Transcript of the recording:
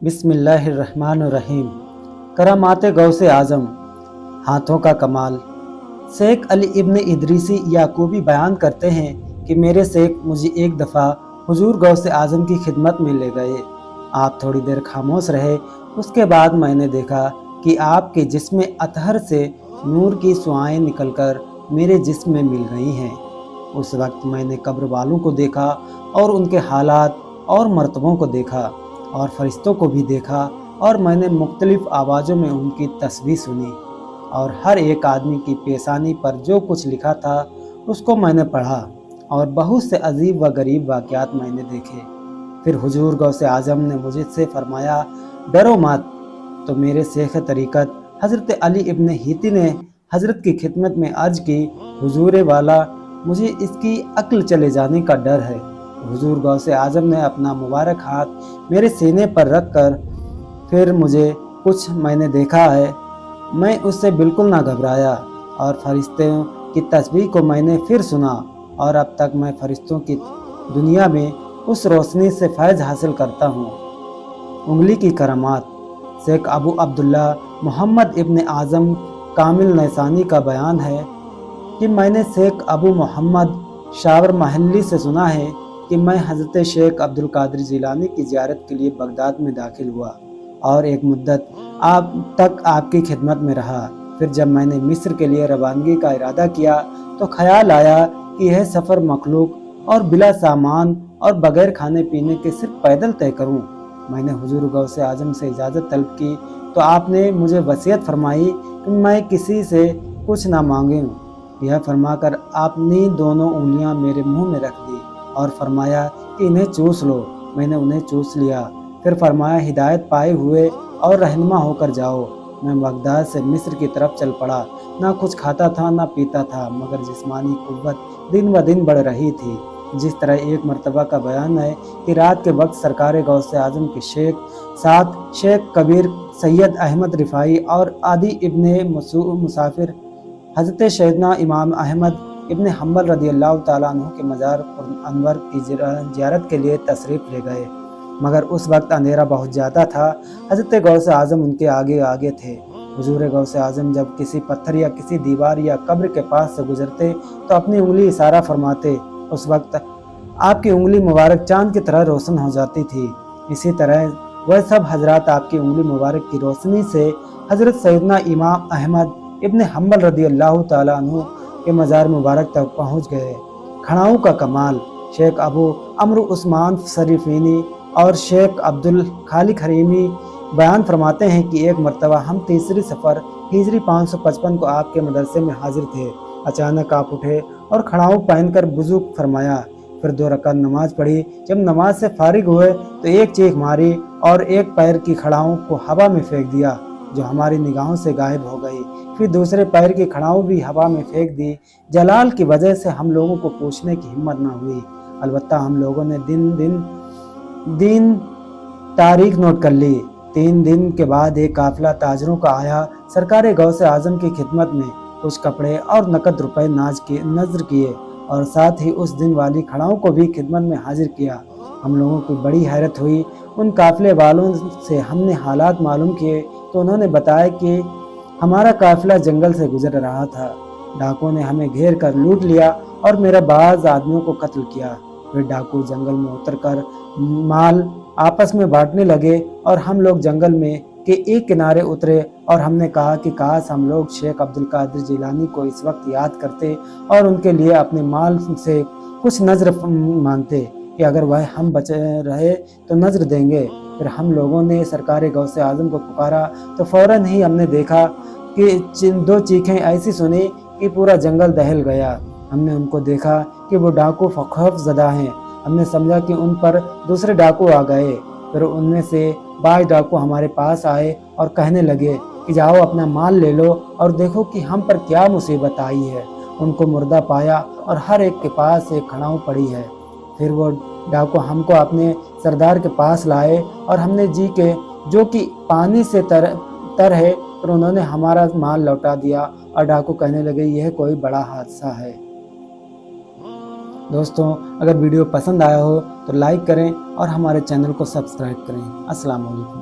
बिस्मिल्लाहिर्रहमानिर्रहीम। करामात गौसे आज़म, हाथों का कमाल। शेख अली इब्न इदरीसी याकूबी बयान करते हैं कि मेरे शेख मुझे एक दफ़ा हुजूर गौसे आज़म की खिदमत में ले गए। आप थोड़ी देर खामोश रहे। उसके बाद मैंने देखा कि आपके जिस्म अतहर से नूर की शुआएं निकलकर मेरे जिस्म में मिल गई हैं। उस वक्त मैंने कब्र वालों को देखा और उनके हालात और मर्तबों को देखा और फरिश्तों को भी देखा, और मैंने मुख्तलिफ आवाज़ों में उनकी तस्बीह सुनी और हर एक आदमी की पेशानी पर जो कुछ लिखा था उसको मैंने पढ़ा, और बहुत से अजीब व गरीब वाक़यात मैंने देखे। फिर हुजूर गौसे आज़म ने मुझसे फरमाया, डरो मत। तो मेरे शेख तरीक़त हज़रत अली इब्न हीती ने हज़रत की खिदमत में अर्ज़ की, हुजूर वाला, मुझे इसकी अक्ल चले जाने का डर है। हुजूर गौसे आज़म ने अपना मुबारक हाथ मेरे सीने पर रख कर फिर मुझे कुछ मैंने देखा है, मैं उससे बिल्कुल ना घबराया, और फरिश्तों की तस्बीह को मैंने फिर सुना, और अब तक मैं फरिश्तों की दुनिया में उस रोशनी से फैज़ हासिल करता हूँ। उंगली की करामात। शेख अबू अब्दुल्ला मोहम्मद इब्न आज़म कामिल नैसानी का बयान है कि मैंने शेख अबू मोहम्मद शावर महल्ली से सुना है कि मैं हज़रत शेख अब्दुल कादिर जिलानी की ज़ियारत के लिए बगदाद में दाखिल हुआ और एक मुद्दत आपकी खिदमत में रहा। फिर जब मैंने मिस्र के लिए रवानगी का इरादा किया तो ख्याल आया कि यह सफ़र मखलूक और बिला सामान और बग़ैर खाने पीने के सिर्फ पैदल तय करूं। मैंने हुजूर गौसे आज़म से इजाज़त तलब की तो आपने मुझे वसीयत फरमाई कि मैं किसी से कुछ ना मांगूं। यह फरमाकर आपने दोनों उंगलियां मेरे मुंह में रख दी और फरमाया कि इन्हें चूस लो। मैंने उन्हें चूस लिया। फिर फरमाया, हिदायत पाए हुए और रहनुमा होकर जाओ। मैं बगदाद से मिस्र की तरफ चल पड़ा। ना कुछ खाता था ना पीता था, मगर जिस्मानी कुव्वत दिन ब दिन बढ़ रही थी। जिस तरह एक मरतबा का बयान है कि रात के वक्त सरकार गौसे आज़म के साथ शेख कबीर, सैयद अहमद रिफ़ाई और आदि इब्ने मुसाफिर हज़रत सैयदना इमाम अहमद इब्न हम्बल रदियल्लाहु ताला अन्हु के मज़ार अनवर की ज़ियारत के लिए तशरीफ़ ले गए, मगर उस वक्त अंधेरा बहुत ज़्यादा था। हज़रत गौसे आज़म उनके आगे आगे थे। हुजूर गौसे आज़म जब किसी पत्थर या किसी दीवार या कब्र के पास से गुजरते तो अपनी उंगली इशारा फरमाते। उस वक्त आपकी उंगली मुबारक चाँद की तरह रोशन हो जाती थी। इसी तरह वह सब हजरात आपकी उंगली मुबारक की रोशनी से हज़रत सैयदना इमाम अहमद इब्न हम्बल रदियल्लाहु ताला अन्हु के मज़ार मुबारक तक पहुँच गए। खड़ाओं का कमाल। शेख अबू अमर उस्मान शरीफीनी और शेख अब्दुल खालिक हरीमी बयान फरमाते हैं कि एक मरतबा हम तीसरी सफ़र हिजरी 555 को आपके मदरसे में हाजिर थे। अचानक आप उठे और खड़ाऊँ पहनकर वुज़ू फरमाया, फिर 2 रकात नमाज पढ़ी। जब नमाज से फारिग हुए तो एक चीख मारी और एक पैर की खड़ाऊँ को हवा में फेंक दिया, जो हमारी निगाहों से गायब हो गई। फिर दूसरे पैर की खड़ाऊँ भी हवा में फेंक दी। जलाल की वजह से हम लोगों को पूछने की हिम्मत न हुई। अलबत्ता हम लोगों ने दिन तारीख नोट कर ली। 3 दिन के बाद एक काफिला ताजरों का आया। सरकार गौसे आज़म की खिदमत में कुछ कपड़े और नकद रुपए नज़र किए, और साथ ही उस दिन वाली खड़ाओं को भी खिदमत में हाजिर किया। हम लोगों को बड़ी हैरत हुई। उन काफिले वालों से हमने हालात मालूम किए तो उन्होंने बताया कि हमारा काफिला जंगल से गुजर रहा था। डाकुओं ने हमें घेर कर लूट लिया और मेरा बाज़ आदमियों को कत्ल किया। फिर डाकू जंगल में उतरकर माल आपस में बांटने लगे और हम लोग जंगल में के एक किनारे उतरे, और हमने कहा कि काश हम लोग शेख अब्दुल कादिर जिलानी को इस वक्त याद करते और उनके लिए अपने माल से कुछ नज़र मांगते कि अगर वह हम बचे रहे तो नज़र देंगे। फिर हम लोगों ने सरकार गौसे आज़म को पुकारा तो फ़ौरन ही हमने देखा कि 2 चीखें ऐसी सुनी कि पूरा जंगल दहल गया। हमने उनको देखा कि वो डाकू खौफज़दा हैं। हमने समझा कि उन पर दूसरे डाकू आ गए। फिर उनमें से 22 डाकू हमारे पास आए और कहने लगे कि जाओ अपना माल ले लो और देखो कि हम पर क्या मुसीबत आई है। उनको मुर्दा पाया और हर एक के पास एक खड़ाऊँ पड़ी है। फिर वो डाकू हमको अपने सरदार के पास लाए और हमने जी के जो कि पानी से तर है, फिर उन्होंने हमारा माल लौटा दिया और डाकू कहने लगे यह कोई बड़ा हादसा है। दोस्तों, अगर वीडियो पसंद आया हो तो लाइक करें और हमारे चैनल को सब्सक्राइब करें। अस्सलाम वालेकुम।